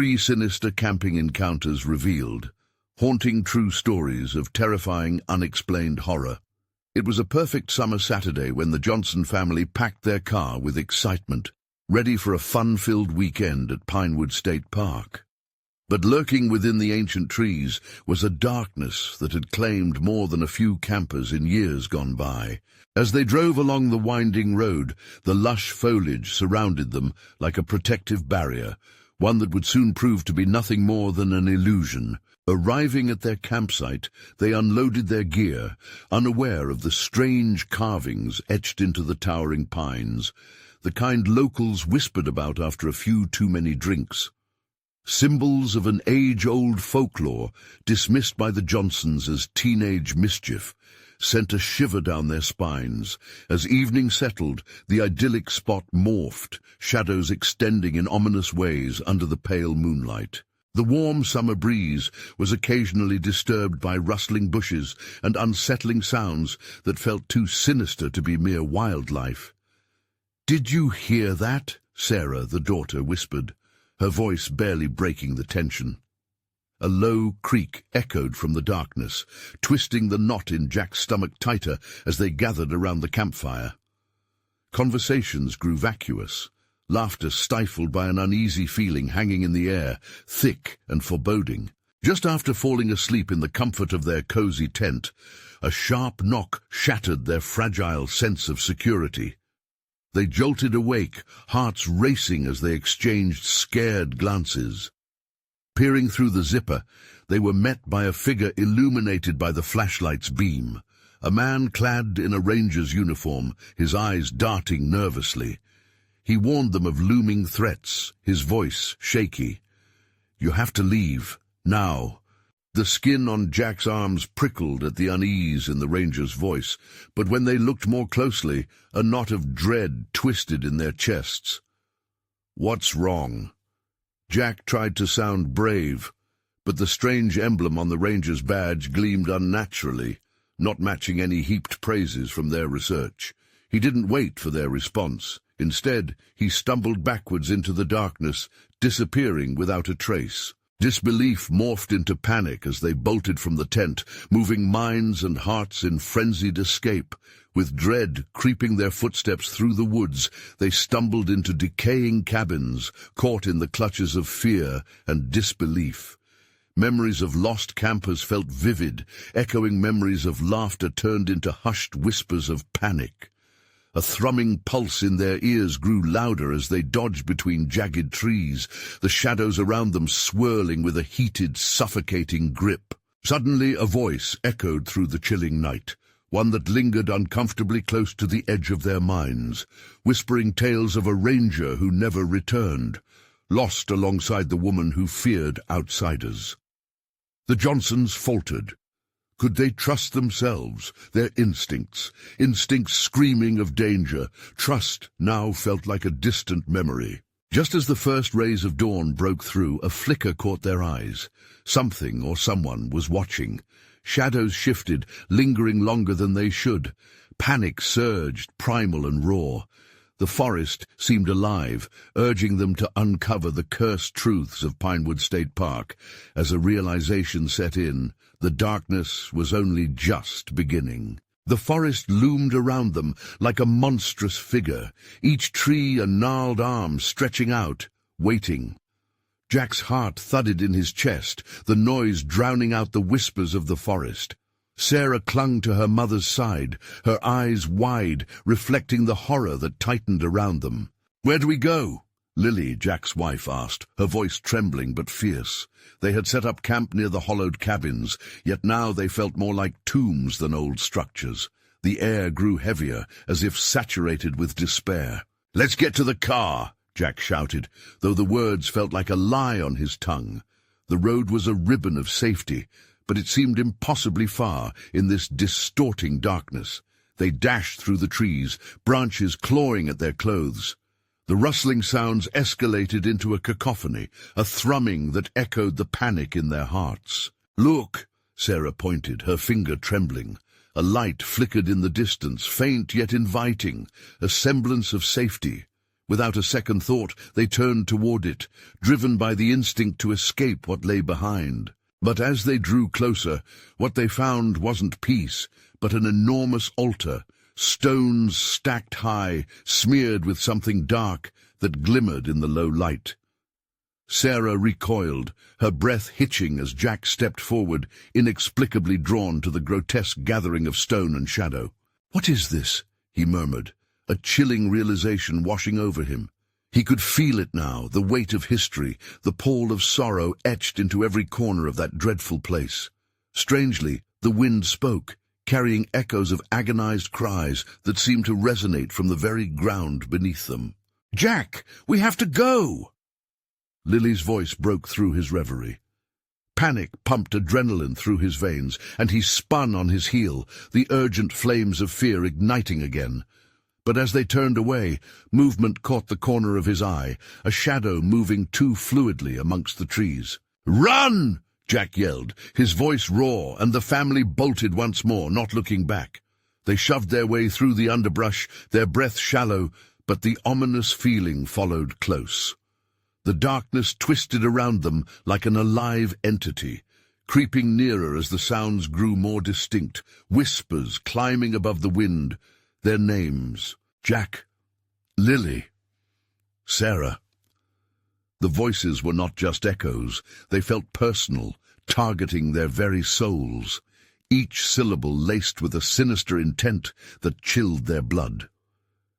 3 sinister camping encounters revealed, haunting true stories of terrifying, unexplained horror. It was a perfect summer Saturday when the Johnson family packed their car with excitement, ready for a fun-filled weekend at Pinewood State Park. But lurking within the ancient trees was a darkness that had claimed more than a few campers in years gone by. As they drove along the winding road, the lush foliage surrounded them like a protective barrier, one that would soon prove to be nothing more than an illusion. Arriving at their campsite, they unloaded their gear, unaware of the strange carvings etched into the towering pines, the kind locals whispered about after a few too many drinks. Symbols of an age-old folklore, dismissed by the Johnsons as teenage mischief, sent a shiver down their spines. As evening settled, the idyllic spot morphed, shadows extending in ominous ways under the pale moonlight. The warm summer breeze was occasionally disturbed by rustling bushes and unsettling sounds that felt too sinister to be mere wildlife. "Did you hear that?" Sarah, the daughter, whispered, her voice barely breaking the tension. A low creak echoed from the darkness, twisting the knot in Jack's stomach tighter as they gathered around the campfire. Conversations grew vacuous, laughter stifled by an uneasy feeling hanging in the air, thick and foreboding. Just after falling asleep in the comfort of their cozy tent, a sharp knock shattered their fragile sense of security. They jolted awake, hearts racing as they exchanged scared glances. Peering through the zipper, they were met by a figure illuminated by the flashlight's beam. A man clad in a ranger's uniform, his eyes darting nervously. He warned them of looming threats, his voice shaky. "You have to leave, now." The skin on Jack's arms prickled at the unease in the ranger's voice, but when they looked more closely, a knot of dread twisted in their chests. "What's wrong?" Jack tried to sound brave, but the strange emblem on the ranger's badge gleamed unnaturally, not matching any heaped praises from their research. He didn't wait for their response. Instead, he stumbled backwards into the darkness, disappearing without a trace. Disbelief morphed into panic as they bolted from the tent, moving minds and hearts in frenzied escape. With dread creeping their footsteps through the woods, they stumbled into decaying cabins, caught in the clutches of fear and disbelief. Memories of lost campers felt vivid, echoing memories of laughter turned into hushed whispers of panic. A thrumming pulse in their ears grew louder as they dodged between jagged trees, the shadows around them swirling with a heated, suffocating grip. Suddenly a voice echoed through the chilling night, one that lingered uncomfortably close to the edge of their minds, whispering tales of a ranger who never returned, lost alongside the woman who feared outsiders. The Johnsons faltered. Could they trust themselves, their instincts screaming of danger? Trust now felt like a distant memory. Just as the first rays of dawn broke through, a flicker caught their eyes. Something or someone was watching. Shadows shifted, lingering longer than they should. Panic surged, primal and raw. The forest seemed alive, urging them to uncover the cursed truths of Pinewood State Park. As a realization set in, the darkness was only just beginning. The forest loomed around them like a monstrous figure, each tree a gnarled arm stretching out, waiting. Jack's heart thudded in his chest, the noise drowning out the whispers of the forest. Sarah clung to her mother's side, her eyes wide, reflecting the horror that tightened around them. "Where do we go?" Lily, Jack's wife, asked, her voice trembling but fierce. They had set up camp near the hollowed cabins, yet now they felt more like tombs than old structures. The air grew heavier, as if saturated with despair. "Let's get to the car," Jack shouted, though the words felt like a lie on his tongue. The road was a ribbon of safety, but it seemed impossibly far in this distorting darkness. They dashed through the trees, branches clawing at their clothes. The rustling sounds escalated into a cacophony, a thrumming that echoed the panic in their hearts. "Look!" Sarah pointed, her finger trembling. A light flickered in the distance, faint yet inviting, a semblance of safety. Without a second thought, they turned toward it, driven by the instinct to escape what lay behind. But as they drew closer, what they found wasn't peace, but an enormous altar, stones stacked high, smeared with something dark that glimmered in the low light. Sarah recoiled, her breath hitching as Jack stepped forward, inexplicably drawn to the grotesque gathering of stone and shadow. "What is this?" he murmured, a chilling realization washing over him. He could feel it now, the weight of history, the pall of sorrow etched into every corner of that dreadful place. Strangely, the wind spoke, carrying echoes of agonized cries that seemed to resonate from the very ground beneath them. "Jack, we have to go!" Lily's voice broke through his reverie. Panic pumped adrenaline through his veins, and he spun on his heel, the urgent flames of fear igniting again. But as they turned away, movement caught the corner of his eye, a shadow moving too fluidly amongst the trees. "Run!" Jack yelled, his voice raw, and the family bolted once more, not looking back. They shoved their way through the underbrush, their breath shallow, but the ominous feeling followed close. The darkness twisted around them like an alive entity, creeping nearer as the sounds grew more distinct, whispers climbing above the wind, their names: Jack, Lily, Sarah. The voices were not just echoes, they felt personal, targeting their very souls, each syllable laced with a sinister intent that chilled their blood.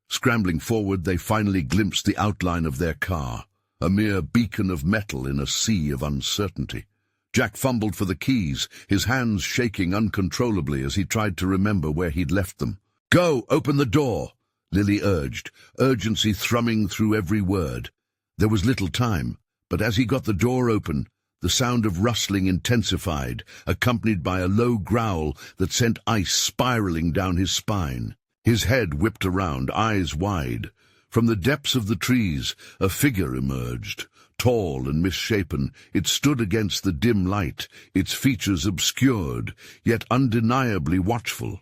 Scrambling forward, they finally glimpsed the outline of their car, a mere beacon of metal in a sea of uncertainty. Jack fumbled for the keys, his hands shaking uncontrollably as he tried to remember where he'd left them. "Go, open the door," Lily urged, urgency thrumming through every word. There was little time, but as he got the door open, the sound of rustling intensified, accompanied by a low growl that sent ice spiraling down his spine. His head whipped around, eyes wide. From the depths of the trees, a figure emerged. Tall and misshapen, it stood against the dim light, its features obscured, yet undeniably watchful.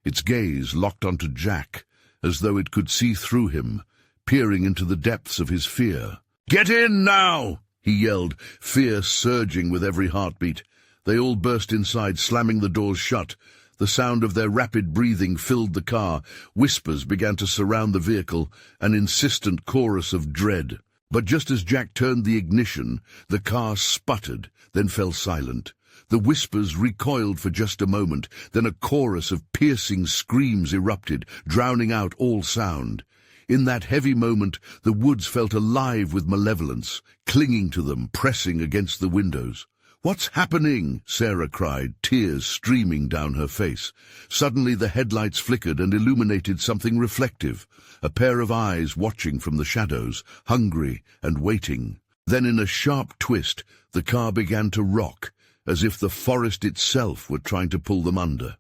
Its gaze locked onto Jack, as though it could see through him, peering into the depths of his fear. "Get in now!" he yelled, fear surging with every heartbeat. They all burst inside, slamming the doors shut. The sound of their rapid breathing filled the car. Whispers began to surround the vehicle, an insistent chorus of dread. But just as Jack turned the ignition, the car sputtered, then fell silent. The whispers recoiled for just a moment, then a chorus of piercing screams erupted, drowning out all sound. In that heavy moment, the woods felt alive with malevolence, clinging to them, pressing against the windows. "What's happening?" Sarah cried, tears streaming down her face. Suddenly the headlights flickered and illuminated something reflective, a pair of eyes watching from the shadows, hungry and waiting. Then in a sharp twist, the car began to rock, as if the forest itself were trying to pull them under.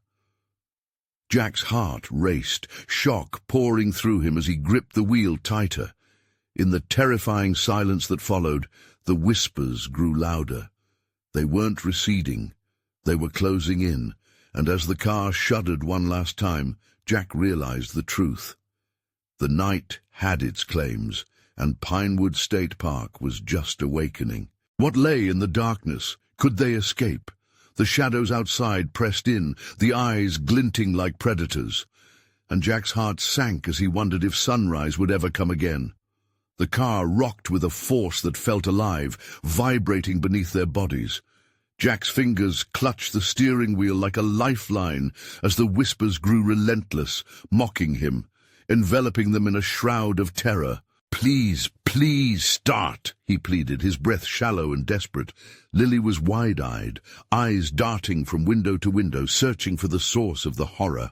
Jack's heart raced, shock pouring through him as he gripped the wheel tighter. In the terrifying silence that followed, the whispers grew louder. They weren't receding, they were closing in, and as the car shuddered one last time, Jack realized the truth. The night had its claims, and Pinewood State Park was just awakening. What lay in the darkness? Could they escape? The shadows outside pressed in, the eyes glinting like predators, and Jack's heart sank as he wondered if sunrise would ever come again. The car rocked with a force that felt alive, vibrating beneath their bodies. Jack's fingers clutched the steering wheel like a lifeline as the whispers grew relentless, mocking him, enveloping them in a shroud of terror. "Please, please start," he pleaded, his breath shallow and desperate. Lily was wide-eyed, eyes darting from window to window, searching for the source of the horror.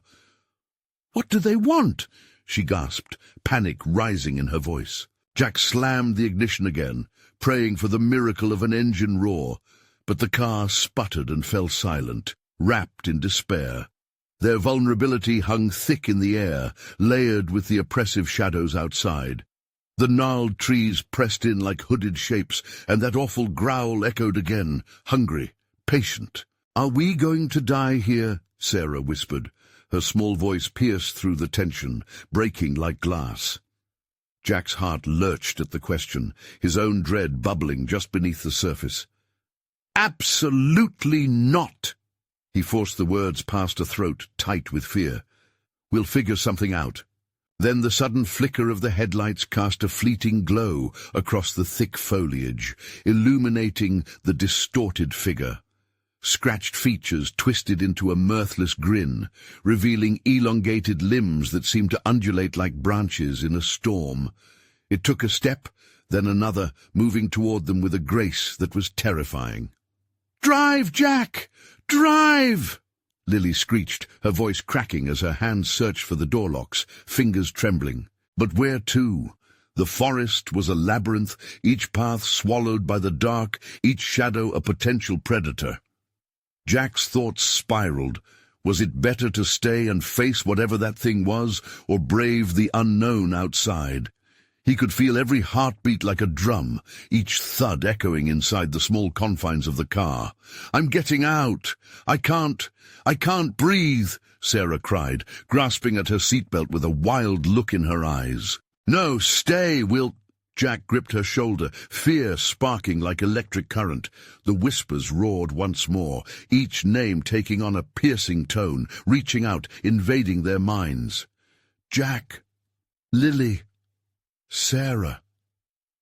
"What do they want?" she gasped, panic rising in her voice. Jack slammed the ignition again, praying for the miracle of an engine roar, but the car sputtered and fell silent, wrapped in despair. Their vulnerability hung thick in the air, layered with the oppressive shadows outside. The gnarled trees pressed in like hooded shapes, and that awful growl echoed again, hungry, patient. "Are we going to die here?" Sarah whispered, her small voice pierced through the tension, breaking like glass. Jack's heart lurched at the question, his own dread bubbling just beneath the surface. "Absolutely not!" He forced the words past a throat tight with fear. "We'll figure something out." Then the sudden flicker of the headlights cast a fleeting glow across the thick foliage, illuminating the distorted figure. Scratched features twisted into a mirthless grin, revealing elongated limbs that seemed to undulate like branches in a storm. It took a step, then another, moving toward them with a grace that was terrifying. "Drive, Jack! Drive!" Lily screeched, her voice cracking as her hands searched for the door locks, fingers trembling. But where to? The forest was a labyrinth, each path swallowed by the dark, each shadow a potential predator. Jack's thoughts spiraled. Was it better to stay and face whatever that thing was, or brave the unknown outside? He could feel every heartbeat like a drum, each thud echoing inside the small confines of the car. "I'm getting out! I can't breathe!" Sarah cried, grasping at her seatbelt with a wild look in her eyes. "No, stay, Jack gripped her shoulder, fear sparking like electric current. The whispers roared once more, each name taking on a piercing tone, reaching out, invading their minds. "Jack, Lily, Sarah."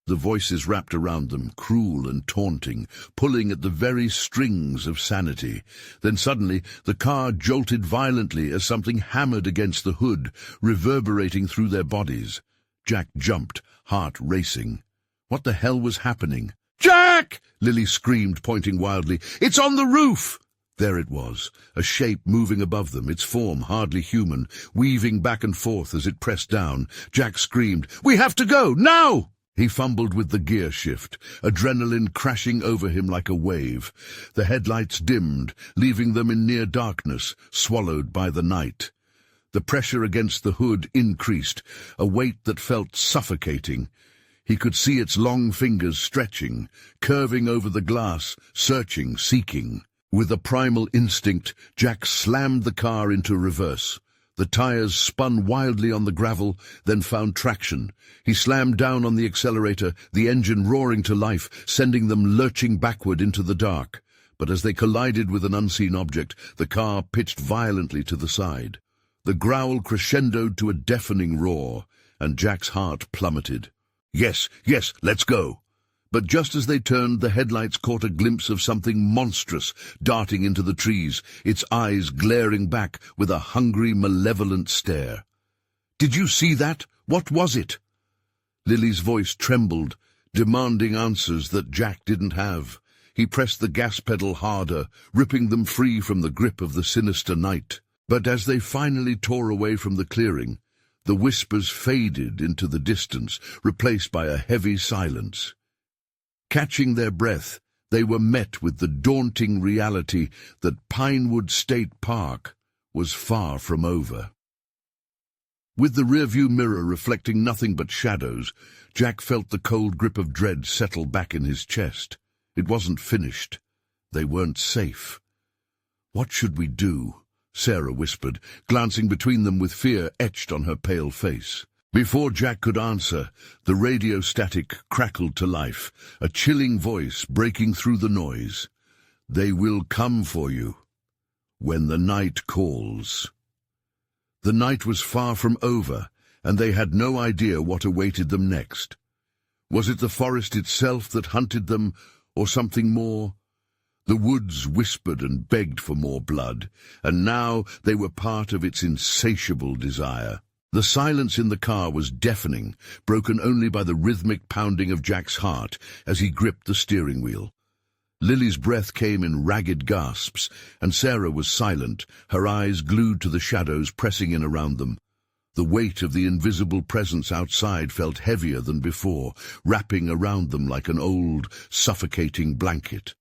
The voices wrapped around them, cruel and taunting, pulling at the very strings of sanity. Then suddenly the car jolted violently as something hammered against the hood, reverberating through their bodies. Jack jumped, heart racing. What the hell was happening? "Jack!" Lily screamed, pointing wildly. "It's on the roof!" There it was, a shape moving above them, its form hardly human, weaving back and forth as it pressed down. Jack screamed, "We have to go, now!" He fumbled with the gear shift, adrenaline crashing over him like a wave. The headlights dimmed, leaving them in near darkness, swallowed by the night. The pressure against the hood increased, a weight that felt suffocating. He could see its long fingers stretching, curving over the glass, searching, seeking. With a primal instinct, Jack slammed the car into reverse. The tires spun wildly on the gravel, then found traction. He slammed down on the accelerator, the engine roaring to life, sending them lurching backward into the dark. But as they collided with an unseen object, the car pitched violently to the side. The growl crescendoed to a deafening roar, and Jack's heart plummeted. Yes, let's go. But just as they turned, the headlights caught a glimpse of something monstrous darting into the trees, its eyes glaring back with a hungry, malevolent stare. "Did you see that? What was it?" Lily's voice trembled, demanding answers that Jack didn't have. He pressed the gas pedal harder, ripping them free from the grip of the sinister night. But as they finally tore away from the clearing, the whispers faded into the distance, replaced by a heavy silence. Catching their breath, they were met with the daunting reality that Pinewood State Park was far from over. With the rearview mirror reflecting nothing but shadows, Jack felt the cold grip of dread settle back in his chest. It wasn't finished. They weren't safe. "What should we do?" Sarah whispered, glancing between them with fear etched on her pale face. Before Jack could answer, the radio static crackled to life, a chilling voice breaking through the noise. "They will come for you when the night calls." The night was far from over, and they had no idea what awaited them next. Was it the forest itself that hunted them, or something more? The woods whispered and begged for more blood, and now they were part of its insatiable desire. The silence in the car was deafening, broken only by the rhythmic pounding of Jack's heart as he gripped the steering wheel. Lily's breath came in ragged gasps, and Sarah was silent, her eyes glued to the shadows pressing in around them. The weight of the invisible presence outside felt heavier than before, wrapping around them like an old, suffocating blanket.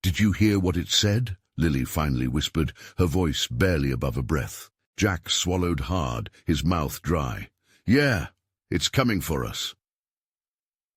"Did you hear what it said?" Lily finally whispered, her voice barely above a breath. Jack swallowed hard, his mouth dry. "Yeah, it's coming for us."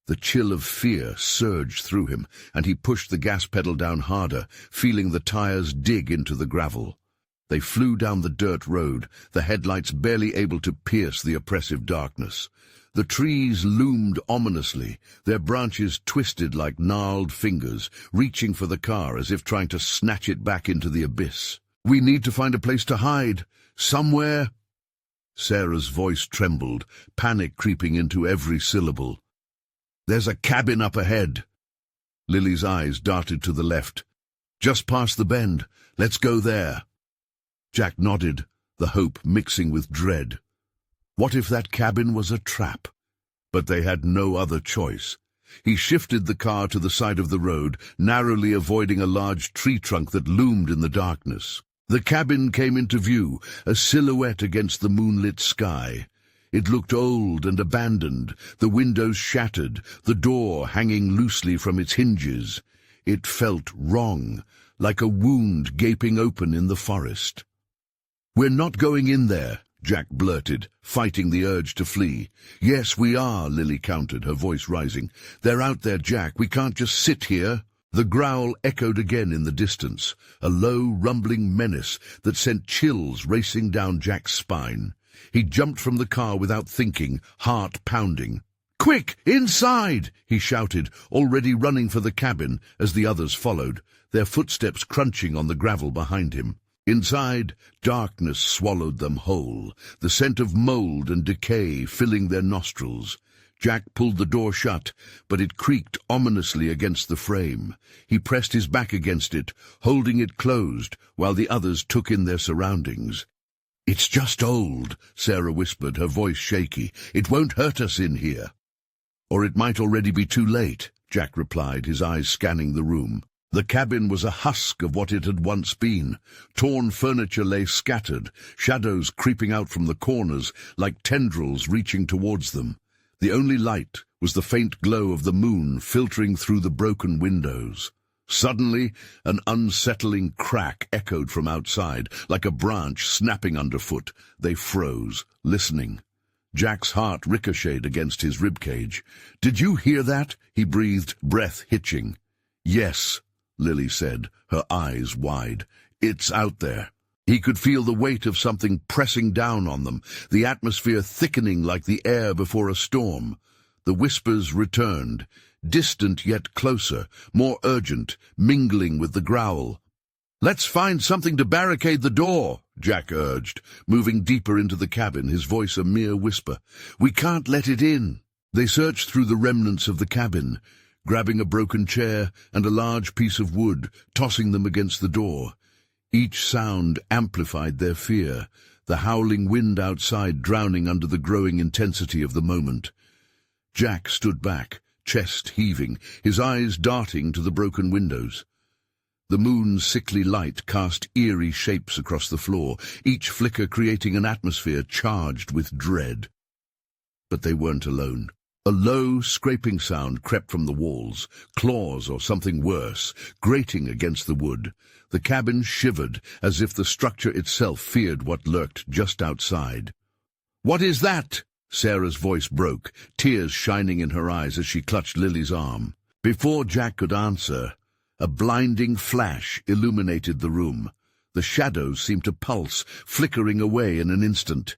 The chill of fear surged through him, and he pushed the gas pedal down harder, feeling the tires dig into the gravel. They flew down the dirt road, the headlights barely able to pierce the oppressive darkness. The trees loomed ominously, their branches twisted like gnarled fingers, reaching for the car as if trying to snatch it back into the abyss. "We need to find a place to hide. Somewhere." Sarah's voice trembled, panic creeping into every syllable. "There's a cabin up ahead." Lily's eyes darted to the left. "Just past the bend. Let's go there." Jack nodded, the hope mixing with dread. What if that cabin was a trap? But they had no other choice. He shifted the car to the side of the road, narrowly avoiding a large tree trunk that loomed in the darkness. The cabin came into view, a silhouette against the moonlit sky. It looked old and abandoned, the windows shattered, the door hanging loosely from its hinges. It felt wrong, like a wound gaping open in the forest. "We're not going in there," Jack blurted, fighting the urge to flee. "Yes, we are," Lily countered, her voice rising. "They're out there, Jack. We can't just sit here." The growl echoed again in the distance, a low, rumbling menace that sent chills racing down Jack's spine. He jumped from the car without thinking, heart pounding. "Quick, inside!" he shouted, already running for the cabin as the others followed, their footsteps crunching on the gravel behind him. Inside, darkness swallowed them whole, the scent of mold and decay filling their nostrils. Jack pulled the door shut, but it creaked ominously against the frame. He pressed his back against it, holding it closed, while the others took in their surroundings. "It's just old," Sarah whispered, her voice shaky. "It won't hurt us in here." "Or it might already be too late," Jack replied, his eyes scanning the room. The cabin was a husk of what it had once been. Torn furniture lay scattered, shadows creeping out from the corners like tendrils reaching towards them. The only light was the faint glow of the moon filtering through the broken windows. Suddenly, an unsettling crack echoed from outside, like a branch snapping underfoot. They froze, listening. Jack's heart ricocheted against his ribcage. "Did you hear that?" he breathed, breath hitching. "Yes," Lily said, her eyes wide. "It's out there." He could feel the weight of something pressing down on them, the atmosphere thickening like the air before a storm. The whispers returned, distant yet closer, more urgent, mingling with the growl. "Let's find something to barricade the door," Jack urged, moving deeper into the cabin, his voice a mere whisper. "We can't let it in." They searched through the remnants of the cabin, grabbing a broken chair and a large piece of wood, tossing them against the door. Each sound amplified their fear, the howling wind outside drowning under the growing intensity of the moment. Jack stood back, chest heaving, his eyes darting to the broken windows. The moon's sickly light cast eerie shapes across the floor, each flicker creating an atmosphere charged with dread. But they weren't alone. A low, scraping sound crept from the walls, claws or something worse, grating against the wood. The cabin shivered, as if the structure itself feared what lurked just outside. "What is that?" Sarah's voice broke, tears shining in her eyes as she clutched Lily's arm. Before Jack could answer, a blinding flash illuminated the room. The shadows seemed to pulse, flickering away in an instant.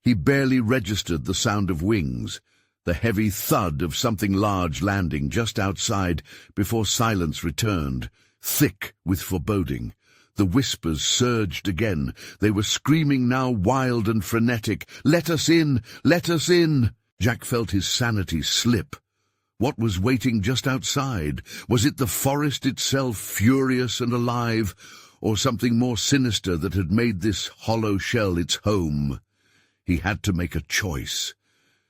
He barely registered the sound of wings, the heavy thud of something large landing just outside before silence returned, thick with foreboding. The whispers surged again. They were screaming now, wild and frenetic. "Let us in! Let us in!" Jack felt his sanity slip. What was waiting just outside? Was it the forest itself, furious and alive, or something more sinister that had made this hollow shell its home? He had to make a choice.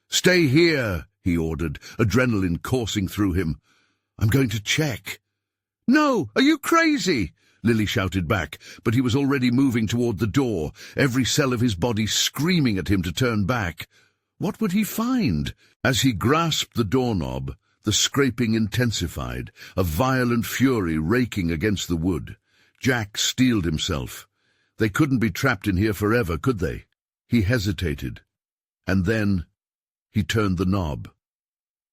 "Stay here," he ordered, adrenaline coursing through him. "I'm going to check." "No, are you crazy?" Lily shouted back, but he was already moving toward the door, every cell of his body screaming at him to turn back. What would he find? As he grasped the doorknob, the scraping intensified, a violent fury raking against the wood. Jack steeled himself. They couldn't be trapped in here forever, could they? He hesitated. And then he turned the knob.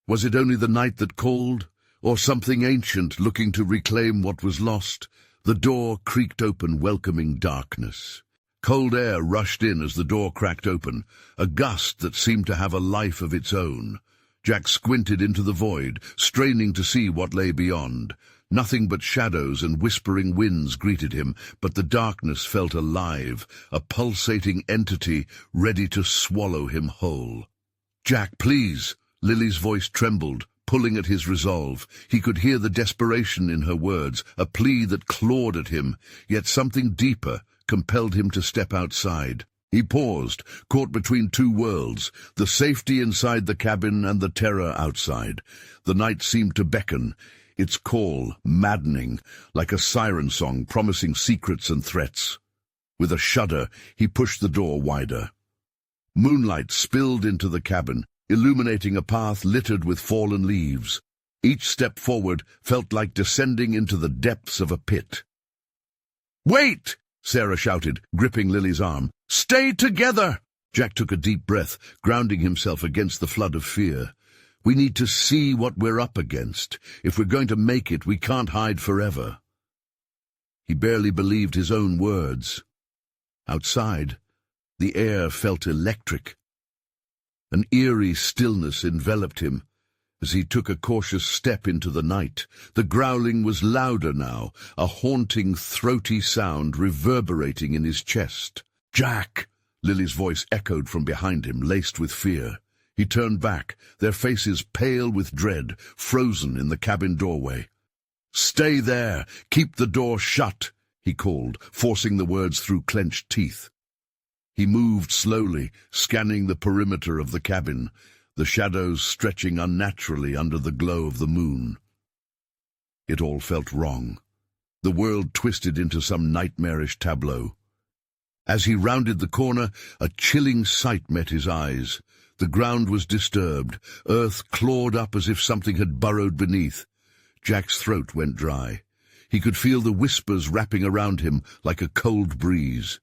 Was it only the night that called, or something ancient looking to reclaim what was lost? The door creaked open, welcoming darkness. Cold air rushed in as the door cracked open, a gust that seemed to have a life of its own. Jack squinted into the void, straining to see what lay beyond. Nothing but shadows and whispering winds greeted him, but the darkness felt alive, a pulsating entity ready to swallow him whole. "Jack, please!" Lily's voice trembled, pulling at his resolve. He could hear the desperation in her words, a plea that clawed at him, yet something deeper compelled him to step outside. He paused, caught between two worlds, the safety inside the cabin and the terror outside. The night seemed to beckon, its call maddening, like a siren song promising secrets and threats. With a shudder, he pushed the door wider. Moonlight spilled into the cabin, illuminating a path littered with fallen leaves. Each step forward felt like descending into the depths of a pit. "Wait!" Sarah shouted, gripping Lily's arm. "Stay together!" Jack took a deep breath, grounding himself against the flood of fear. "We need to see what we're up against. If we're going to make it, we can't hide forever." He barely believed his own words. Outside, the air felt electric. An eerie stillness enveloped him. As he took a cautious step into the night, the growling was louder now, a haunting, throaty sound reverberating in his chest. "Jack!" Lily's voice echoed from behind him, laced with fear. He turned back, their faces pale with dread, frozen in the cabin doorway. "Stay there! Keep the door shut!" he called, forcing the words through clenched teeth. He moved slowly, scanning the perimeter of the cabin, the shadows stretching unnaturally under the glow of the moon. It all felt wrong. The world twisted into some nightmarish tableau. As he rounded the corner, a chilling sight met his eyes. The ground was disturbed, earth clawed up as if something had burrowed beneath. Jack's throat went dry. He could feel the whispers wrapping around him like a cold breeze.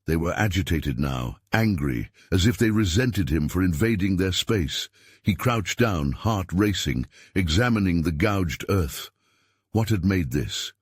They were agitated now, angry, as if they resented him for invading their space. He crouched down, heart racing, examining the gouged earth. What had made this?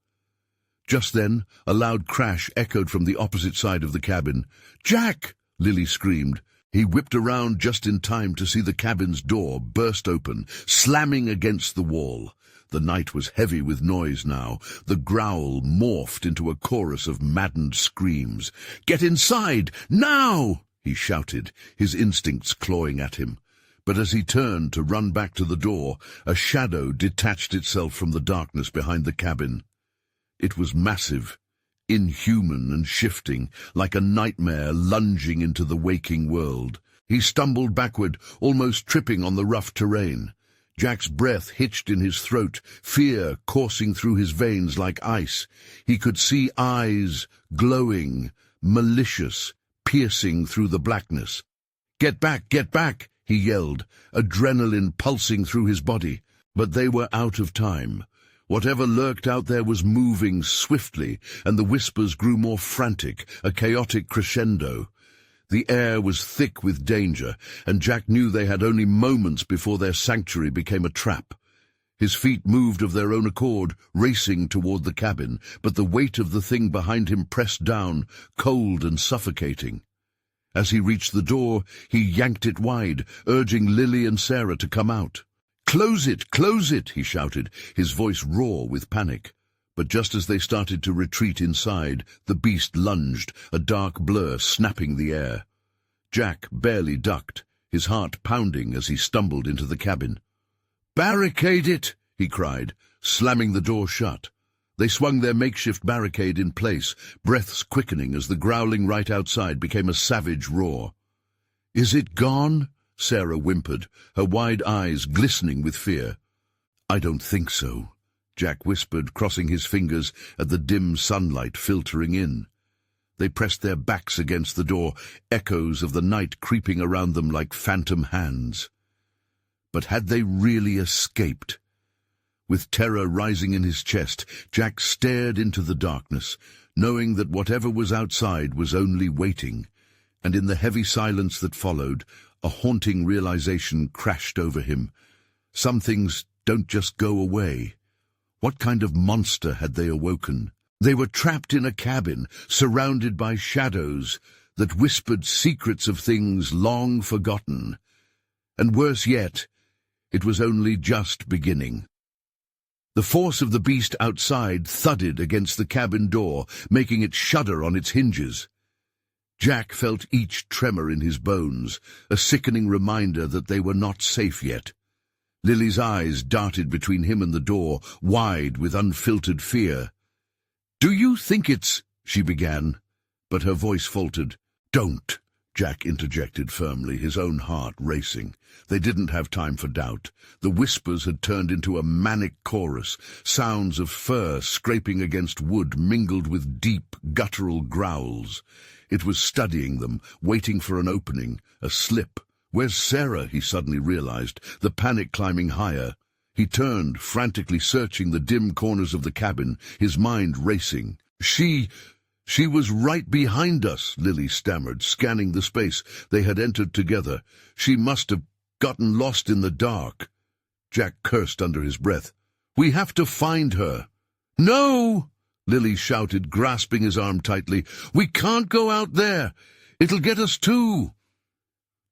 Just then, a loud crash echoed from the opposite side of the cabin. "Jack!" Lily screamed. He whipped around just in time to see the cabin's door burst open, slamming against the wall. The night was heavy with noise now. The growl morphed into a chorus of maddened screams. "Get inside! Now!" he shouted, his instincts clawing at him. But as he turned to run back to the door, a shadow detached itself from the darkness behind the cabin. It was massive, inhuman and shifting, like a nightmare lunging into the waking world. He stumbled backward, almost tripping on the rough terrain. Jack's breath hitched in his throat, fear coursing through his veins like ice. He could see eyes, glowing, malicious, piercing through the blackness. Get back, he yelled, adrenaline pulsing through his body. But they were out of time. Whatever lurked out there was moving swiftly, and the whispers grew more frantic, a chaotic crescendo. The air was thick with danger, and Jack knew they had only moments before their sanctuary became a trap. His feet moved of their own accord, racing toward the cabin, but the weight of the thing behind him pressed down, cold and suffocating. As he reached the door, he yanked it wide, urging Lily and Sarah to come out. Close it, he shouted, his voice raw with panic. But just as they started to retreat inside, the beast lunged, a dark blur snapping the air. Jack barely ducked, his heart pounding as he stumbled into the cabin. "Barricade it!" he cried, slamming the door shut. They swung their makeshift barricade in place, breaths quickening as the growling right outside became a savage roar. "Is it gone?" Sarah whimpered, her wide eyes glistening with fear. "I don't think so," Jack whispered, crossing his fingers at the dim sunlight filtering in. They pressed their backs against the door, echoes of the night creeping around them like phantom hands. But had they really escaped? With terror rising in his chest, Jack stared into the darkness, knowing that whatever was outside was only waiting. And in the heavy silence that followed, a haunting realization crashed over him. Some things don't just go away. What kind of monster had they awoken? They were trapped in a cabin, surrounded by shadows that whispered secrets of things long forgotten. And worse yet, it was only just beginning. The force of the beast outside thudded against the cabin door, making it shudder on its hinges. Jack felt each tremor in his bones, a sickening reminder that they were not safe yet. Lily's eyes darted between him and the door, wide with unfiltered fear. "Do you think it's—" she began, but her voice faltered. "Don't," Jack interjected firmly, his own heart racing. They didn't have time for doubt. The whispers had turned into a manic chorus, sounds of fur scraping against wood mingled with deep, guttural growls. It was studying them, waiting for an opening, a slip. "Where's Sarah?" he suddenly realized, the panic climbing higher. He turned, frantically searching the dim corners of the cabin, his mind racing. She was right behind us," Lily stammered, scanning the space they had entered together. "She must have gotten lost in the dark." Jack cursed under his breath. "We have to find her." "No!" Lily shouted, grasping his arm tightly. "We can't go out there. It'll get us too."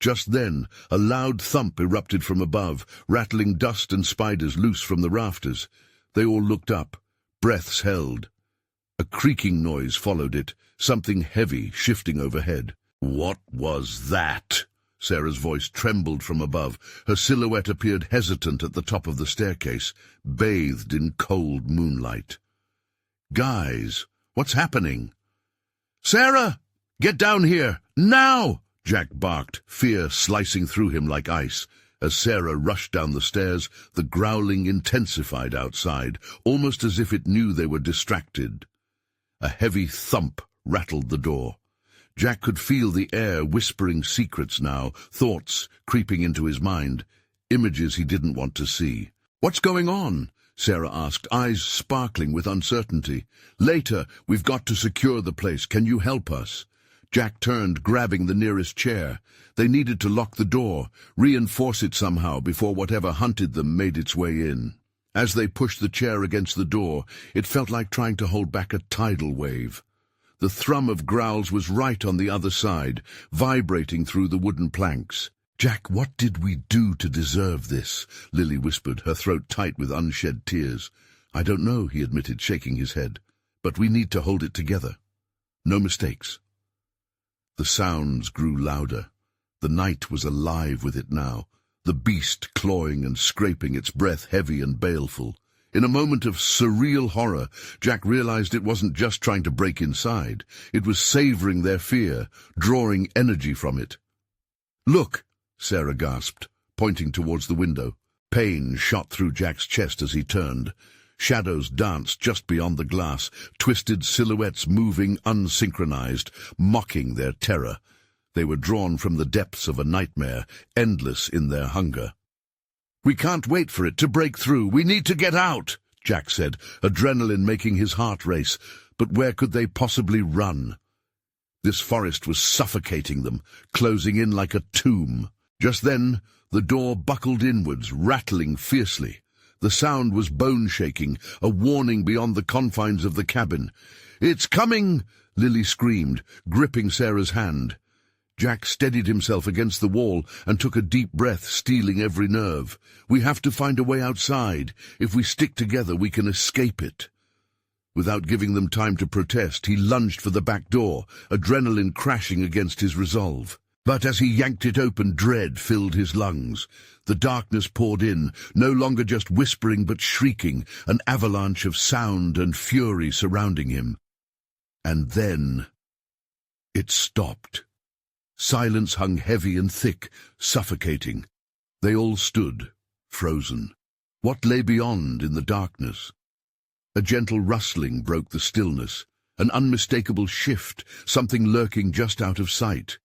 Just then, a loud thump erupted from above, rattling dust and spiders loose from the rafters. They all looked up, breaths held. A creaking noise followed it, something heavy shifting overhead. "What was that?" Sarah's voice trembled from above. Her silhouette appeared hesitant at the top of the staircase, bathed in cold moonlight. "Guys, what's happening?" "Sarah! Get down here! Now!" Jack barked, fear slicing through him like ice. As Sarah rushed down the stairs, the growling intensified outside, almost as if it knew they were distracted. A heavy thump rattled the door. Jack could feel the air whispering secrets now, thoughts creeping into his mind, images he didn't want to see. "What's going on?" Sarah asked, eyes sparkling with uncertainty. "Later, we've got to secure the place. Can you help us?" Jack turned, grabbing the nearest chair. They needed to lock the door, reinforce it somehow before whatever hunted them made its way in. As they pushed the chair against the door, it felt like trying to hold back a tidal wave. The thrum of growls was right on the other side, vibrating through the wooden planks. "Jack, what did we do to deserve this?" Lily whispered, her throat tight with unshed tears. "I don't know," he admitted, shaking his head. "But we need to hold it together. No mistakes." The sounds grew louder. The night was alive with it now, the beast clawing and scraping, its breath heavy and baleful. In a moment of surreal horror, Jack realized it wasn't just trying to break inside. It was savoring their fear, drawing energy from it. "Look!" Sarah gasped, pointing towards the window. Pain shot through Jack's chest as he turned. Shadows danced just beyond the glass, twisted silhouettes moving unsynchronized, mocking their terror. They were drawn from the depths of a nightmare, endless in their hunger. "We can't wait for it to break through. We need to get out," Jack said, adrenaline making his heart race. But where could they possibly run? This forest was suffocating them, closing in like a tomb. Just then, the door buckled inwards, rattling fiercely. The sound was bone-shaking, a warning beyond the confines of the cabin. "It's coming!" Lily screamed, gripping Sarah's hand. Jack steadied himself against the wall and took a deep breath, steeling every nerve. "We have to find a way outside. If we stick together, we can escape it." Without giving them time to protest, he lunged for the back door, adrenaline crashing against his resolve. But as he yanked it open, dread filled his lungs. The darkness poured in, no longer just whispering but shrieking, an avalanche of sound and fury surrounding him. And then it stopped. Silence hung heavy and thick, suffocating. They all stood, frozen. What lay beyond in the darkness? A gentle rustling broke the stillness, an unmistakable shift, something lurking just out of sight.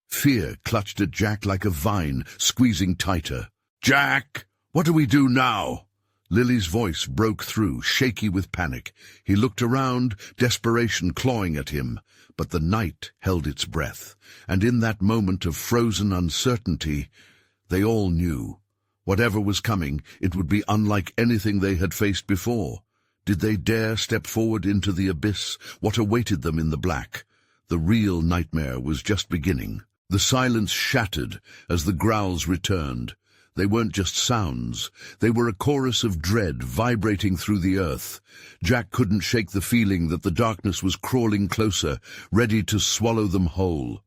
Fear clutched at Jack like a vine, squeezing tighter. "Jack, what do we do now?" Lily's voice broke through, shaky with panic. He looked around, desperation clawing at him. But the night held its breath, and in that moment of frozen uncertainty, they all knew. Whatever was coming, it would be unlike anything they had faced before. Did they dare step forward into the abyss? What awaited them in the black? The real nightmare was just beginning. The silence shattered as the growls returned. They weren't just sounds. They were a chorus of dread vibrating through the earth. Jack couldn't shake the feeling that the darkness was crawling closer, ready to swallow them whole.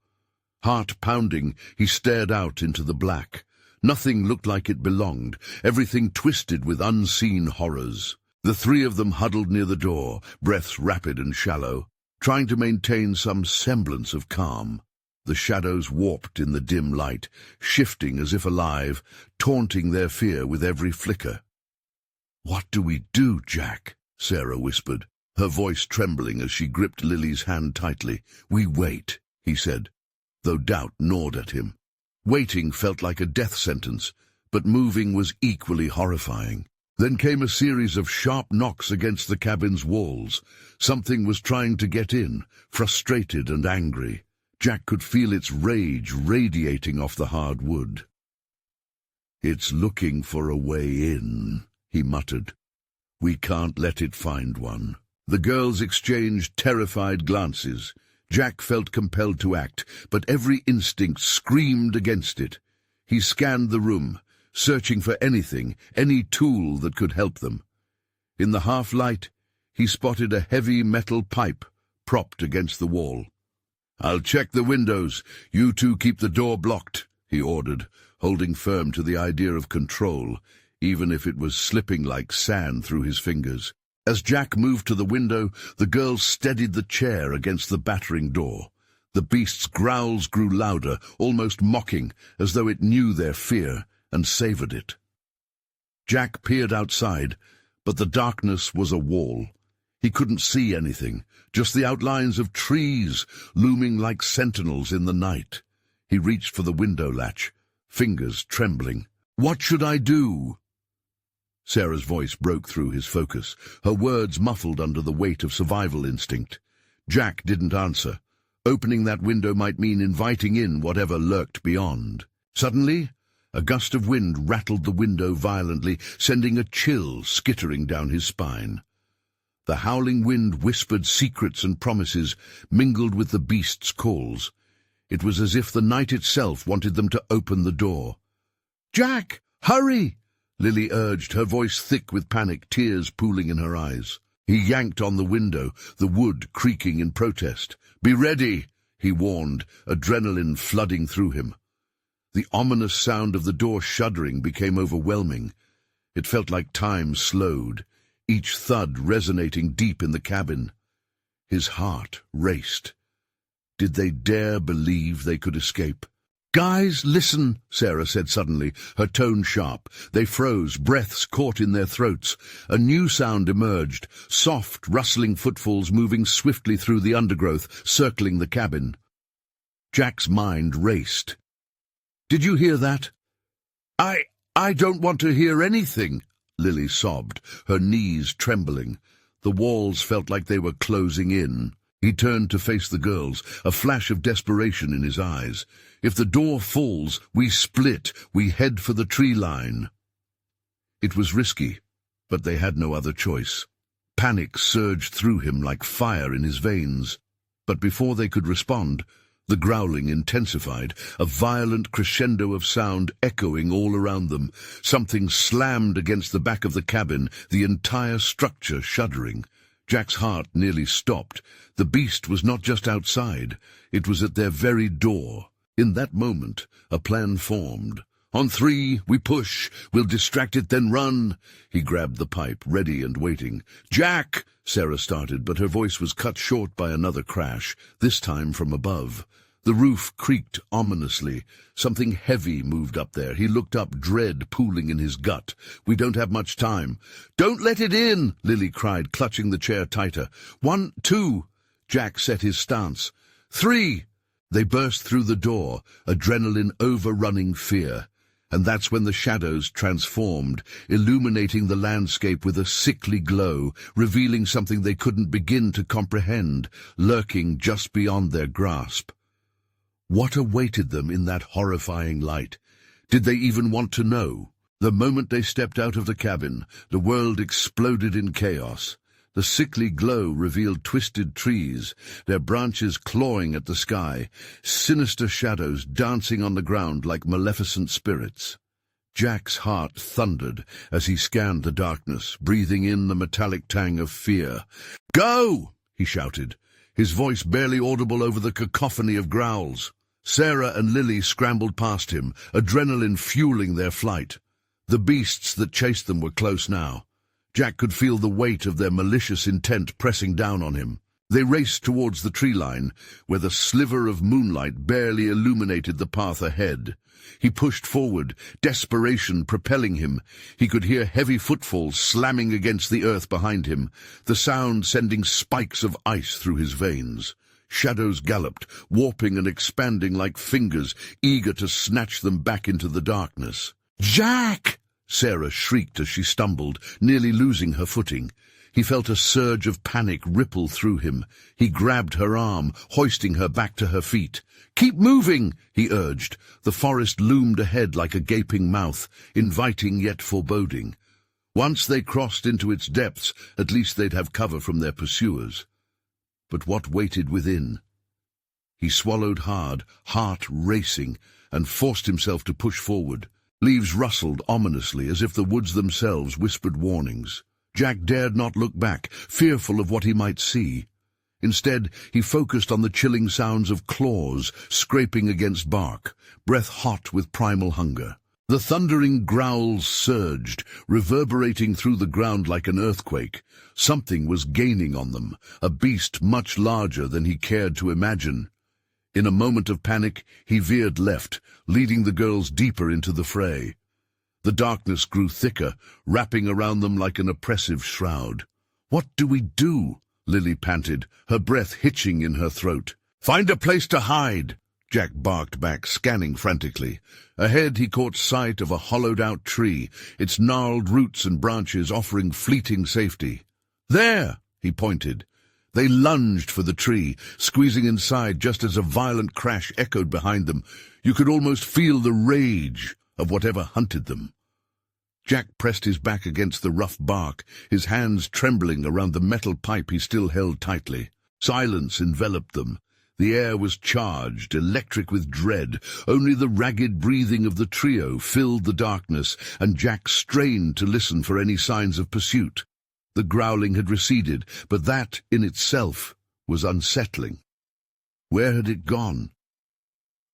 Heart pounding, he stared out into the black. Nothing looked like it belonged, everything twisted with unseen horrors. The three of them huddled near the door, breaths rapid and shallow, trying to maintain some semblance of calm. The shadows warped in the dim light, shifting as if alive, taunting their fear with every flicker. "What do we do, Jack?" Sarah whispered, her voice trembling as she gripped Lily's hand tightly. "We wait," he said, though doubt gnawed at him. Waiting felt like a death sentence, but moving was equally horrifying. Then came a series of sharp knocks against the cabin's walls. Something was trying to get in, frustrated and angry. Jack could feel its rage radiating off the hard wood. "It's looking for a way in," he muttered. "We can't let it find one." The girls exchanged terrified glances. Jack felt compelled to act, but every instinct screamed against it. He scanned the room, searching for anything, any tool that could help them. In the half-light, he spotted a heavy metal pipe propped against the wall. "I'll check the windows. You two keep the door blocked," he ordered, holding firm to the idea of control, even if it was slipping like sand through his fingers. As Jack moved to the window, the girls steadied the chair against the battering door. The beast's growls grew louder, almost mocking, as though it knew their fear and savored it. Jack peered outside, but the darkness was a wall. He couldn't see anything, just the outlines of trees looming like sentinels in the night. He reached for the window latch, fingers trembling. "What should I do?" Sarah's voice broke through his focus, her words muffled under the weight of survival instinct. Jack didn't answer. Opening that window might mean inviting in whatever lurked beyond. Suddenly, a gust of wind rattled the window violently, sending a chill skittering down his spine. The howling wind whispered secrets and promises, mingled with the beast's calls. It was as if the night itself wanted them to open the door. "Jack, hurry!" Lily urged, her voice thick with panic, tears pooling in her eyes. He yanked on the window, the wood creaking in protest. "Be ready," he warned, adrenaline flooding through him. The ominous sound of the door shuddering became overwhelming. It felt like time slowed, each thud resonating deep in the cabin. His heart raced. Did they dare believe they could escape? "Guys, listen," Sarah said suddenly, her tone sharp. They froze, breaths caught in their throats. A new sound emerged, soft, rustling footfalls moving swiftly through the undergrowth, circling the cabin. Jack's mind raced. "Did you hear that?" I don't want to hear anything," Lily sobbed, her knees trembling. The walls felt like they were closing in. He turned to face the girls, a flash of desperation in his eyes. "If the door falls, we split, we head for the tree line." It was risky, but they had no other choice. Panic surged through him like fire in his veins. But before they could respond, the growling intensified, a violent crescendo of sound echoing all around them. Something slammed against the back of the cabin, the entire structure shuddering. Jack's heart nearly stopped. The beast was not just outside, it was at their very door. In that moment, a plan formed. "On three, we push. We'll distract it, then run." He grabbed the pipe, ready and waiting. "Jack!" Sarah started, but her voice was cut short by another crash, this time from above. The roof creaked ominously. Something heavy moved up there. He looked up, dread pooling in his gut. "We don't have much time." "Don't let it in!" Lily cried, clutching the chair tighter. "1, 2. Jack set his stance. 3. They burst through the door, adrenaline overrunning fear. And that's when the shadows transformed, illuminating the landscape with a sickly glow, revealing something they couldn't begin to comprehend, lurking just beyond their grasp. What awaited them in that horrifying light? Did they even want to know? The moment they stepped out of the cabin, the world exploded in chaos. The sickly glow revealed twisted trees, their branches clawing at the sky, sinister shadows dancing on the ground like maleficent spirits. Jack's heart thundered as he scanned the darkness, breathing in the metallic tang of fear. "Go!" he shouted, his voice barely audible over the cacophony of growls. Sarah and Lily scrambled past him, adrenaline fueling their flight. The beasts that chased them were close now. Jack could feel the weight of their malicious intent pressing down on him. They raced towards the tree line, where the sliver of moonlight barely illuminated the path ahead. He pushed forward, desperation propelling him. He could hear heavy footfalls slamming against the earth behind him, the sound sending spikes of ice through his veins. Shadows galloped, warping and expanding like fingers, eager to snatch them back into the darkness. "Jack!" Sarah shrieked as she stumbled, nearly losing her footing. He felt a surge of panic ripple through him. He grabbed her arm, hoisting her back to her feet. "Keep moving," he urged. The forest loomed ahead like a gaping mouth, inviting yet foreboding. Once they crossed into its depths, at least they'd have cover from their pursuers. But what waited within? He swallowed hard, heart racing, and forced himself to push forward. Leaves rustled ominously as if the woods themselves whispered warnings. Jack dared not look back, fearful of what he might see. Instead, he focused on the chilling sounds of claws scraping against bark, breath hot with primal hunger. The thundering growls surged, reverberating through the ground like an earthquake. Something was gaining on them, a beast much larger than he cared to imagine. In a moment of panic, he veered left, leading the girls deeper into the fray. The darkness grew thicker, wrapping around them like an oppressive shroud. "What do we do?" Lily panted, her breath hitching in her throat. "Find a place to hide!" Jack barked back, scanning frantically. Ahead he caught sight of a hollowed-out tree, its gnarled roots and branches offering fleeting safety. "There!" he pointed. They lunged for the tree, squeezing inside just as a violent crash echoed behind them. You could almost feel the rage of whatever hunted them. Jack pressed his back against the rough bark, his hands trembling around the metal pipe he still held tightly. Silence enveloped them. The air was charged, electric with dread. Only the ragged breathing of the trio filled the darkness, and Jack strained to listen for any signs of pursuit. The growling had receded, but that, in itself, was unsettling. Where had it gone?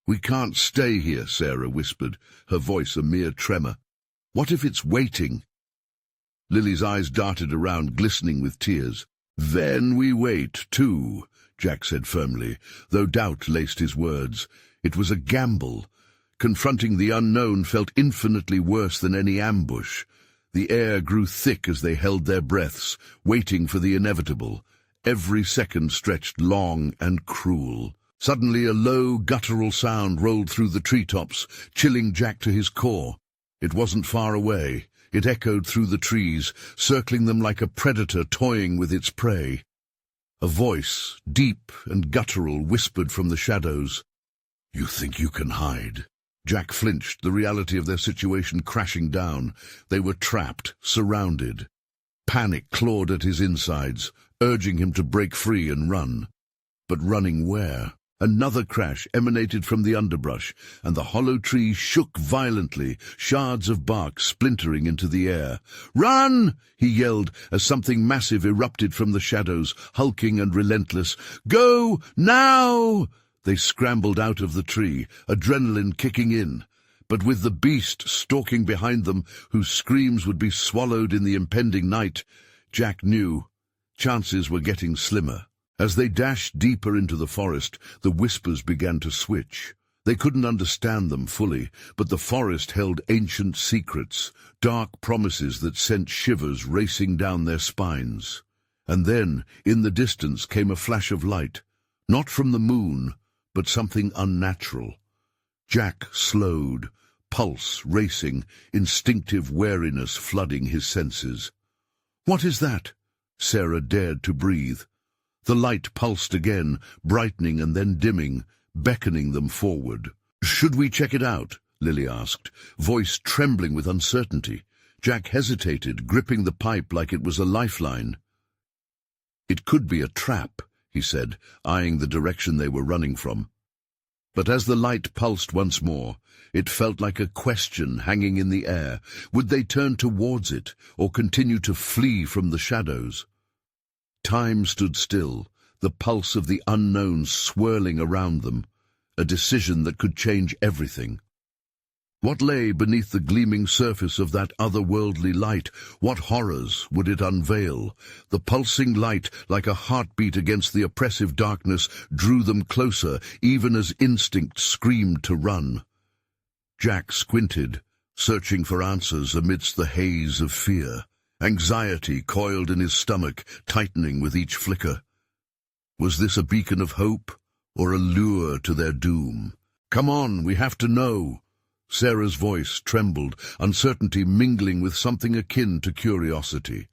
"We can't stay here," Sarah whispered, her voice a mere tremor. "What if it's waiting?" Lily's eyes darted around, glistening with tears. "Then we wait, too," Jack said firmly, though doubt laced his words. It was a gamble. Confronting the unknown felt infinitely worse than any ambush. The air grew thick as they held their breaths, waiting for the inevitable. Every second stretched long and cruel. Suddenly a low, guttural sound rolled through the treetops, chilling Jack to his core. It wasn't far away. It echoed through the trees, circling them like a predator toying with its prey. A voice, deep and guttural, whispered from the shadows, "You think you can hide?" Jack flinched, the reality of their situation crashing down. They were trapped, surrounded. Panic clawed at his insides, urging him to break free and run. But running where? Another crash emanated from the underbrush, and the hollow tree shook violently, shards of bark splintering into the air. "Run!" he yelled as something massive erupted from the shadows, hulking and relentless. "Go now!" They scrambled out of the tree, adrenaline kicking in. But with the beast stalking behind them, whose screams would be swallowed in the impending night, Jack knew chances were getting slimmer. As they dashed deeper into the forest, the whispers began to switch. They couldn't understand them fully, but the forest held ancient secrets, dark promises that sent shivers racing down their spines. And then, in the distance, came a flash of light, not from the moon, but something unnatural. Jack slowed, pulse racing, instinctive wariness flooding his senses. "What is that?" Sarah dared to breathe. The light pulsed again, brightening and then dimming, beckoning them forward. "Should we check it out?" Lily asked, voice trembling with uncertainty. Jack hesitated, gripping the pipe like it was a lifeline. "It could be a trap," he said, eyeing the direction they were running from. But as the light pulsed once more, it felt like a question hanging in the air. Would they turn towards it, or continue to flee from the shadows? Time stood still, the pulse of the unknown swirling around them, a decision that could change everything. What lay beneath the gleaming surface of that otherworldly light? What horrors would it unveil? The pulsing light, like a heartbeat against the oppressive darkness, drew them closer, even as instinct screamed to run. Jack squinted, searching for answers amidst the haze of fear. Anxiety coiled in his stomach, tightening with each flicker. Was this a beacon of hope, or a lure to their doom? "Come on, we have to know." Sarah's voice trembled, uncertainty mingling with something akin to curiosity.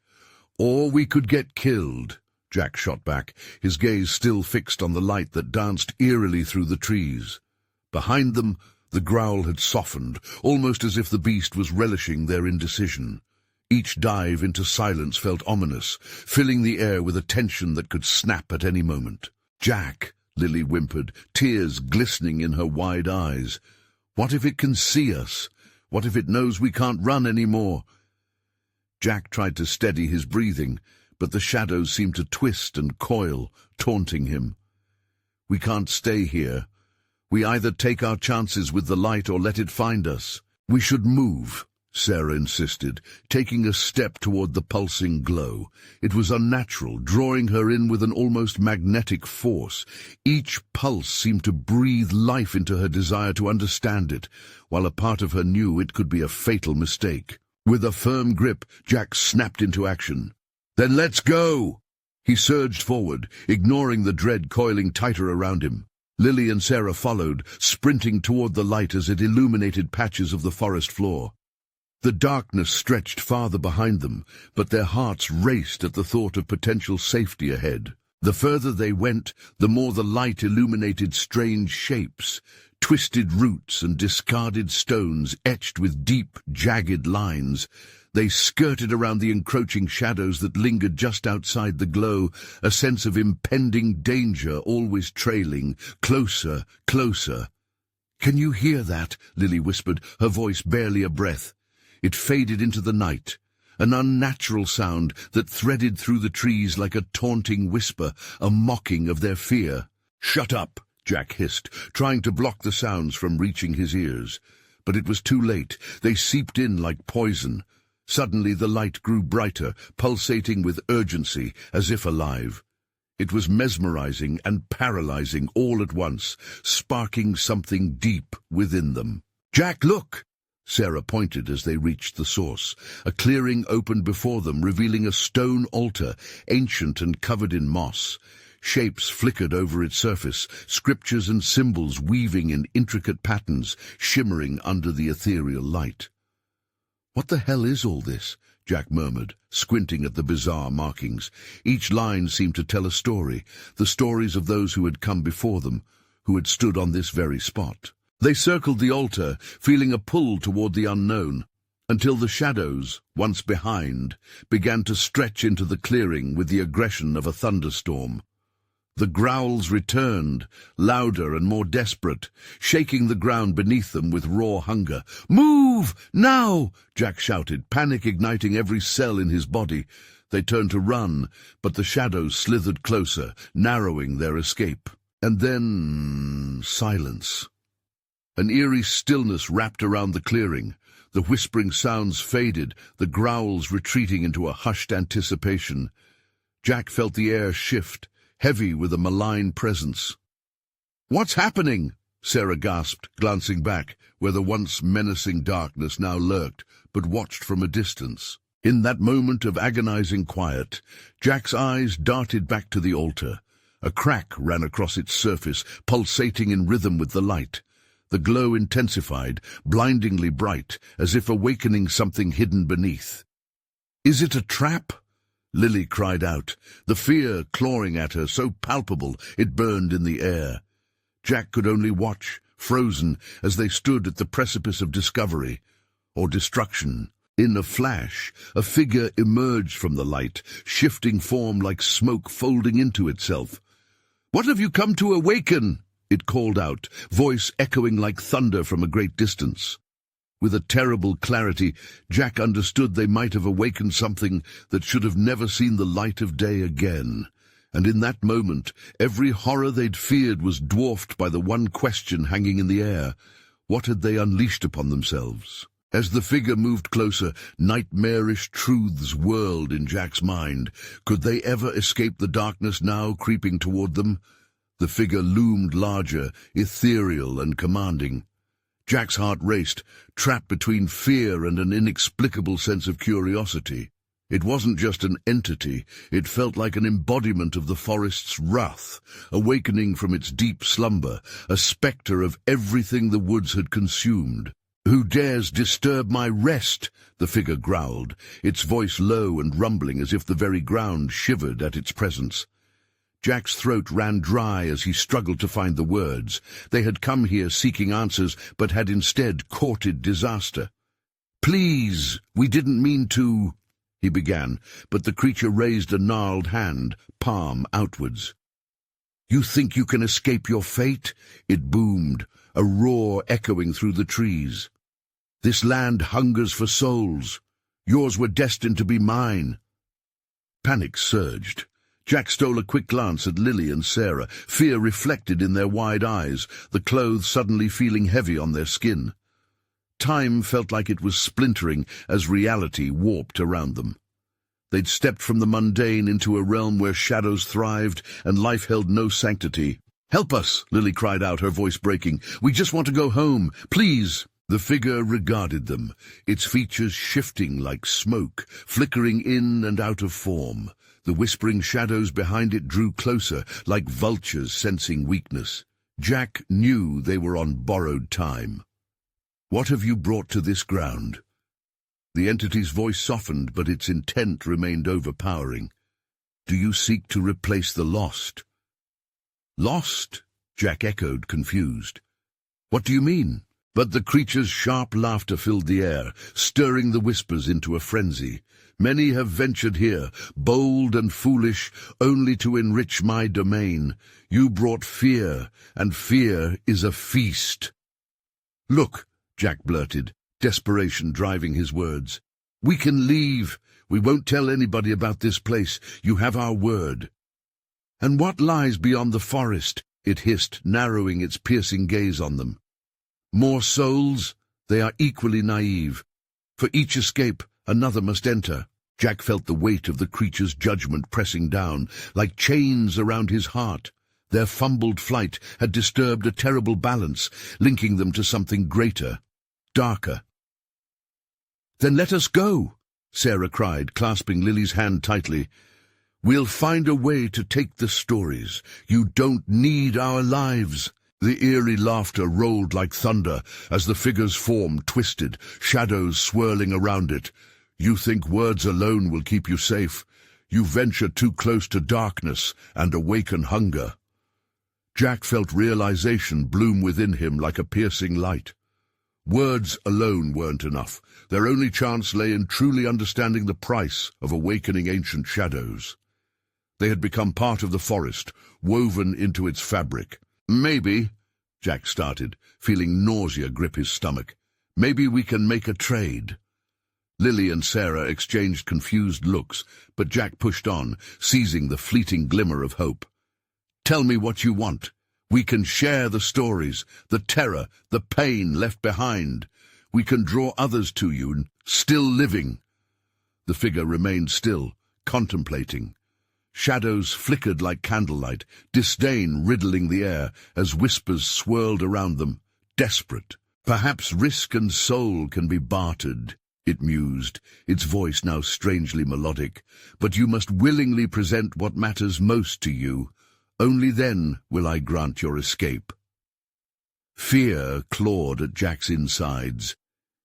"Or we could get killed," Jack shot back, his gaze still fixed on the light that danced eerily through the trees. Behind them, the growl had softened, almost as if the beast was relishing their indecision. Each dive into silence felt ominous, filling the air with a tension that could snap at any moment. "Jack," Lily whimpered, tears glistening in her wide eyes. "What if it can see us? What if it knows we can't run anymore?" Jack tried to steady his breathing, but the shadows seemed to twist and coil, taunting him. "We can't stay here. We either take our chances with the light or let it find us." "We should move," Sarah insisted, taking a step toward the pulsing glow. It was unnatural, drawing her in with an almost magnetic force. Each pulse seemed to breathe life into her desire to understand it, while a part of her knew it could be a fatal mistake. With a firm grip, Jack snapped into action. "Then let's go!" He surged forward, ignoring the dread coiling tighter around him. Lily and Sarah followed, sprinting toward the light as it illuminated patches of the forest floor. The darkness stretched farther behind them, but their hearts raced at the thought of potential safety ahead. The further they went, the more the light illuminated strange shapes, twisted roots and discarded stones etched with deep, jagged lines. They skirted around the encroaching shadows that lingered just outside the glow, a sense of impending danger always trailing, closer, closer. "Can you hear that?" Lily whispered, her voice barely a breath. It faded into the night, an unnatural sound that threaded through the trees like a taunting whisper, a mocking of their fear. "Shut up," Jack hissed, trying to block the sounds from reaching his ears. But it was too late. They seeped in like poison. Suddenly the light grew brighter, pulsating with urgency, as if alive. It was mesmerizing and paralyzing all at once, sparking something deep within them. "Jack, look!" Sarah pointed as they reached the source. A clearing opened before them, revealing a stone altar, ancient and covered in moss. Shapes flickered over its surface, scriptures and symbols weaving in intricate patterns, shimmering under the ethereal light. "What the hell is all this?" Jack murmured, squinting at the bizarre markings. Each line seemed to tell a story, the stories of those who had come before them, who had stood on this very spot. They circled the altar, feeling a pull toward the unknown, until the shadows, once behind, began to stretch into the clearing with the aggression of a thunderstorm. The growls returned, louder and more desperate, shaking the ground beneath them with raw hunger. "Move! Now!" Jack shouted, panic igniting every cell in his body. They turned to run, but the shadows slithered closer, narrowing their escape. And then silence. An eerie stillness wrapped around the clearing. The whispering sounds faded, the growls retreating into a hushed anticipation. Jack felt the air shift, heavy with a malign presence. "What's happening?" Sarah gasped, glancing back, where the once menacing darkness now lurked, but watched from a distance. In that moment of agonizing quiet, Jack's eyes darted back to the altar. A crack ran across its surface, pulsating in rhythm with the light. The glow intensified, blindingly bright, as if awakening something hidden beneath. "Is it a trap?" Lily cried out, the fear clawing at her so palpable it burned in the air. Jack could only watch, frozen, as they stood at the precipice of discovery, or destruction. In a flash, a figure emerged from the light, shifting form like smoke folding into itself. "What have you come to awaken?" it called out, voice echoing like thunder from a great distance. With a terrible clarity, Jack understood they might have awakened something that should have never seen the light of day again. And in that moment, every horror they'd feared was dwarfed by the one question hanging in the air. What had they unleashed upon themselves? As the figure moved closer, nightmarish truths whirled in Jack's mind. Could they ever escape the darkness now creeping toward them? The figure loomed larger, ethereal and commanding. Jack's heart raced, trapped between fear and an inexplicable sense of curiosity. It wasn't just an entity, it felt like an embodiment of the forest's wrath, awakening from its deep slumber, a spectre of everything the woods had consumed. "Who dares disturb my rest?" the figure growled, its voice low and rumbling as if the very ground shivered at its presence. Jack's throat ran dry as he struggled to find the words. They had come here seeking answers, but had instead courted disaster. "Please, we didn't mean to," he began, but the creature raised a gnarled hand, palm outwards. "You think you can escape your fate?" it boomed, a roar echoing through the trees. "This land hungers for souls. Yours were destined to be mine." Panic surged. Jack stole a quick glance at Lily and Sarah, fear reflected in their wide eyes, the clothes suddenly feeling heavy on their skin. Time felt like it was splintering as reality warped around them. They'd stepped from the mundane into a realm where shadows thrived and life held no sanctity. "Help us!" Lily cried out, her voice breaking. "We just want to go home. Please!" The figure regarded them, its features shifting like smoke, flickering in and out of form. The whispering shadows behind it drew closer, like vultures sensing weakness. Jack knew they were on borrowed time. "What have you brought to this ground?" The entity's voice softened, but its intent remained overpowering. "Do you seek to replace the lost?" "Lost?" Jack echoed, confused. "What do you mean?" But the creature's sharp laughter filled the air, stirring the whispers into a frenzy. "Many have ventured here, bold and foolish, only to enrich my domain. You brought fear, and fear is a feast." "Look," Jack blurted, desperation driving his words. "We can leave. We won't tell anybody about this place. You have our word." "And what lies beyond the forest?" it hissed, narrowing its piercing gaze on them. "More souls? They are equally naive. For each escape, another must enter." Jack felt the weight of the creature's judgment pressing down, like chains around his heart. Their fumbled flight had disturbed a terrible balance, linking them to something greater, darker. "Then let us go," Sarah cried, clasping Lily's hand tightly. "We'll find a way to take the stories. You don't need our lives." The eerie laughter rolled like thunder as the figure's form twisted, shadows swirling around it. "You think words alone will keep you safe? You venture too close to darkness and awaken hunger." Jack felt realization bloom within him like a piercing light. Words alone weren't enough. Their only chance lay in truly understanding the price of awakening ancient shadows. They had become part of the forest, woven into its fabric. "Maybe," Jack started, feeling nausea grip his stomach. "Maybe we can make a trade." Lily and Sarah exchanged confused looks, but Jack pushed on, seizing the fleeting glimmer of hope. "Tell me what you want. We can share the stories, the terror, the pain left behind. We can draw others to you, still living." The figure remained still, contemplating. Shadows flickered like candlelight, disdain riddling the air as whispers swirled around them, desperate. "Perhaps risk and soul can be bartered," it mused, its voice now strangely melodic. "But you must willingly present what matters most to you. Only then will I grant your escape." Fear clawed at Jack's insides.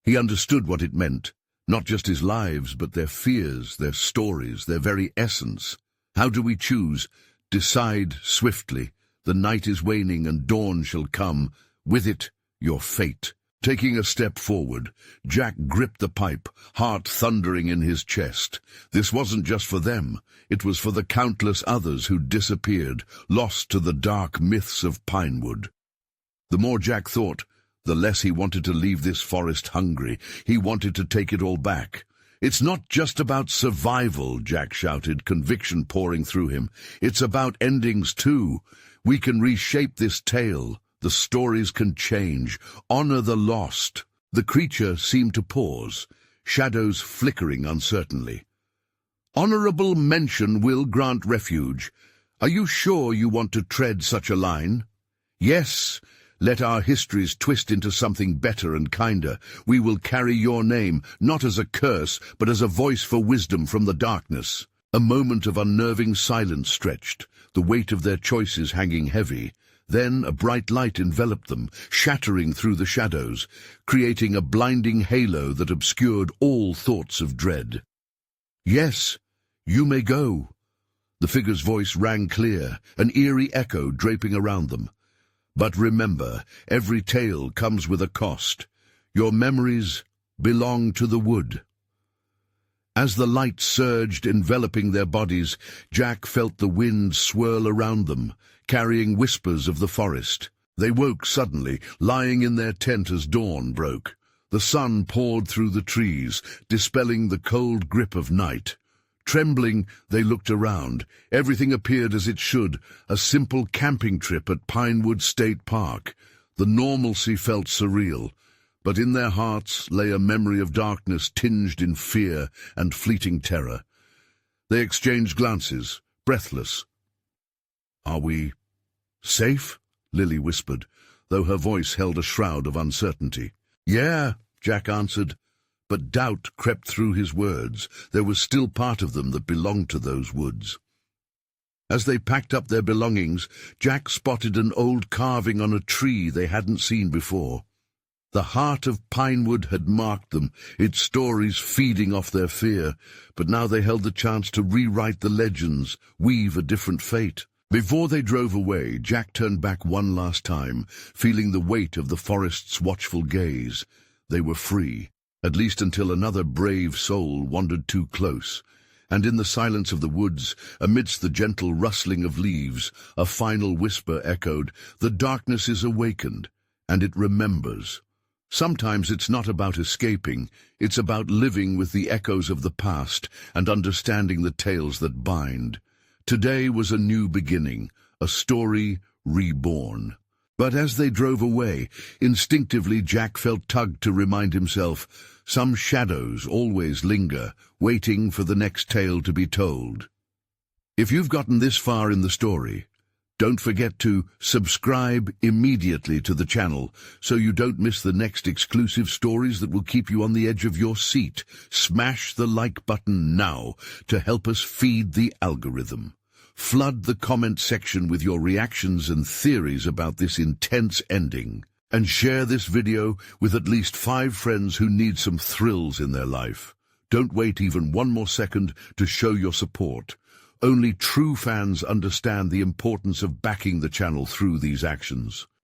He understood what it meant, not just his lives, but their fears, their stories, their very essence. How do we choose? Decide swiftly. The night is waning and dawn shall come. With it, your fate. Taking a step forward, Jack gripped the pipe, heart thundering in his chest. This wasn't just for them. It was for the countless others who disappeared, lost to the dark myths of Pinewood. The more Jack thought, the less he wanted to leave this forest hungry. He wanted to take it all back. "It's not just about survival," Jack shouted, conviction pouring through him. "It's about endings too. We can reshape this tale. The stories can change. Honor the lost." The creature seemed to pause, shadows flickering uncertainly. "Honorable mention will grant refuge. Are you sure you want to tread such a line?" "Yes. Let our histories twist into something better and kinder. We will carry your name, not as a curse, but as a voice for wisdom from the darkness." A moment of unnerving silence stretched, the weight of their choices hanging heavy. Then a bright light enveloped them, shattering through the shadows, creating a blinding halo that obscured all thoughts of dread. "Yes, you may go." The figure's voice rang clear, an eerie echo draping around them. "But remember, every tale comes with a cost. Your memories belong to the wood." As the light surged, enveloping their bodies, Jack felt the wind swirl around them, carrying whispers of the forest. They woke suddenly, lying in their tent as dawn broke. The sun poured through the trees, dispelling the cold grip of night. Trembling, they looked around. Everything appeared as it should, a simple camping trip at Pinewood State Park. The normalcy felt surreal, but in their hearts lay a memory of darkness tinged in fear and fleeting terror. They exchanged glances, breathless. "Are we safe?" Lily whispered, though her voice held a shroud of uncertainty. "Yeah," Jack answered, but doubt crept through his words. There was still part of them that belonged to those woods. As they packed up their belongings, Jack spotted an old carving on a tree they hadn't seen before. The heart of Pinewood had marked them, its stories feeding off their fear, but now they held the chance to rewrite the legends, weave a different fate. Before they drove away, Jack turned back one last time, feeling the weight of the forest's watchful gaze. They were free, at least until another brave soul wandered too close. And in the silence of the woods, amidst the gentle rustling of leaves, a final whisper echoed, "The darkness is awakened, and it remembers." Sometimes it's not about escaping, it's about living with the echoes of the past and understanding the tales that bind. Today was a new beginning, a story reborn. But as they drove away, instinctively Jack felt tugged to remind himself, some shadows always linger, waiting for the next tale to be told. If you've gotten this far in the story, don't forget to subscribe immediately to the channel so you don't miss the next exclusive stories that will keep you on the edge of your seat. Smash the like button now to help us feed the algorithm. Flood the comment section with your reactions and theories about this intense ending. And share this video with at least 5 friends who need some thrills in their life. Don't wait even one more second to show your support. Only true fans understand the importance of backing the channel through these actions.